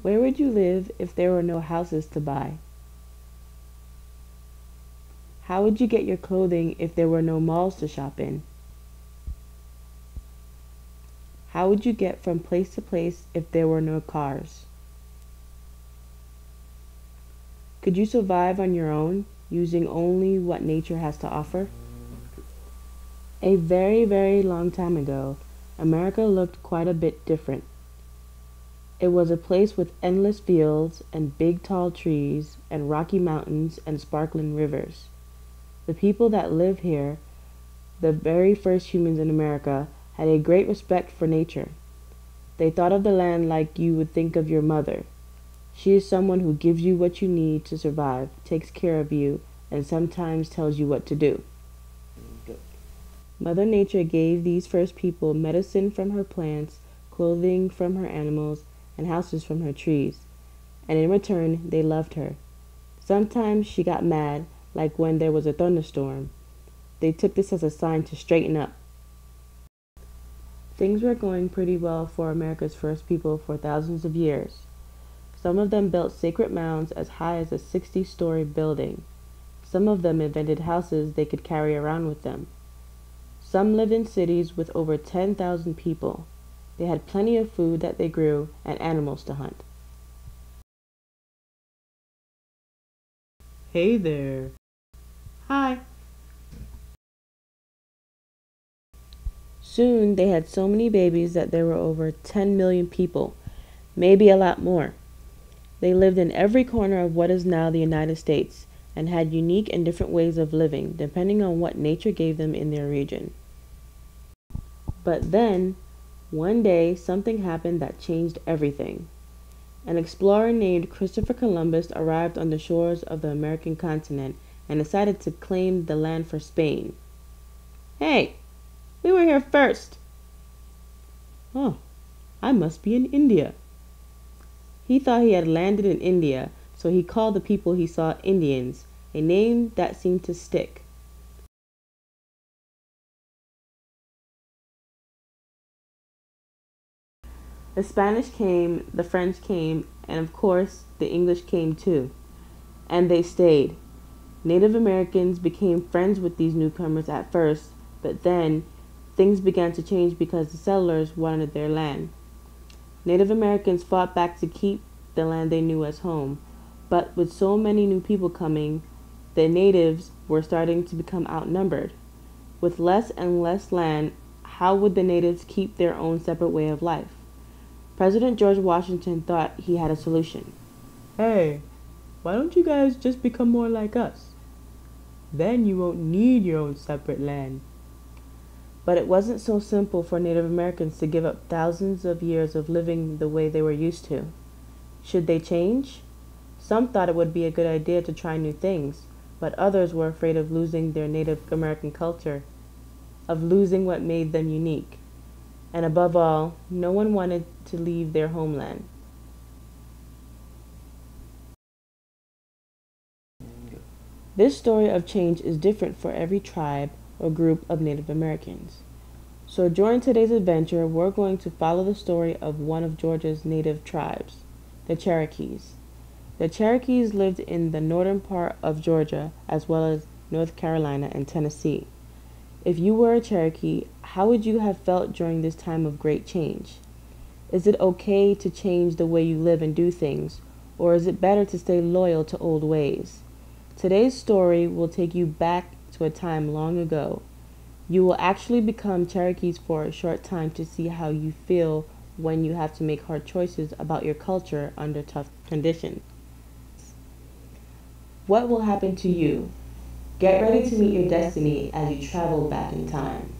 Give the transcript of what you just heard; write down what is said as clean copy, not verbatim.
Where would you live if there were no houses to buy? How would you get your clothing if there were no malls to shop in? How would you get from place to place if there were no cars? Could you survive on your own, using only what nature has to offer? A very, very long time ago, America looked quite a bit different. It was a place with endless fields and big tall trees and rocky mountains and sparkling rivers. The people that lived here, the very first humans in America, had a great respect for nature. They thought of the land like you would think of your mother. She is someone who gives you what you need to survive, takes care of you, and sometimes tells you what to do. Mother Nature gave these first people medicine from her plants, clothing from her animals, and houses from her trees, and in return they loved her. Sometimes she got mad, like when there was a thunderstorm. They took this as a sign to straighten up. Things were going pretty well for America's first people for thousands of years. Some of them built sacred mounds as high as a 60-story building. Some of them invented houses they could carry around with them. Some lived in cities with over 10,000 people. They had plenty of food that they grew and animals to hunt. Hey there. Hi. Soon they had so many babies that there were over 10 million people, maybe a lot more. They lived in every corner of what is now the United States and had unique and different ways of living depending on what nature gave them in their region. But then, one day, something happened that changed everything. An explorer named Christopher Columbus arrived on the shores of the American continent and decided to claim the land for Spain. Hey, we were here first. Oh, I must be in India. He thought he had landed in India, so he called the people he saw Indians, a name that seemed to stick. The Spanish came, the French came, and of course the English came too. And they stayed. Native Americans became friends with these newcomers at first, but then things began to change because the settlers wanted their land. Native Americans fought back to keep the land they knew as home, but with so many new people coming, the natives were starting to become outnumbered. With less and less land, how would the natives keep their own separate way of life? President George Washington thought he had a solution. Hey, why don't you guys just become more like us? Then you won't need your own separate land. But it wasn't so simple for Native Americans to give up thousands of years of living the way they were used to. Should they change? Some thought it would be a good idea to try new things, but others were afraid of losing their Native American culture, of losing what made them unique. And above all, no one wanted to leave their homeland. This story of change is different for every tribe or group of Native Americans. So during today's adventure, we're going to follow the story of one of Georgia's native tribes, the Cherokees. The Cherokees lived in the northern part of Georgia as well as North Carolina and Tennessee. If you were a Cherokee, how would you have felt during this time of great change? Is it okay to change the way you live and do things, or is it better to stay loyal to old ways? Today's story will take you back to a time long ago. You will actually become Cherokees for a short time to see how you feel when you have to make hard choices about your culture under tough conditions. What will happen to you? Get ready to meet your destiny as you travel back in time.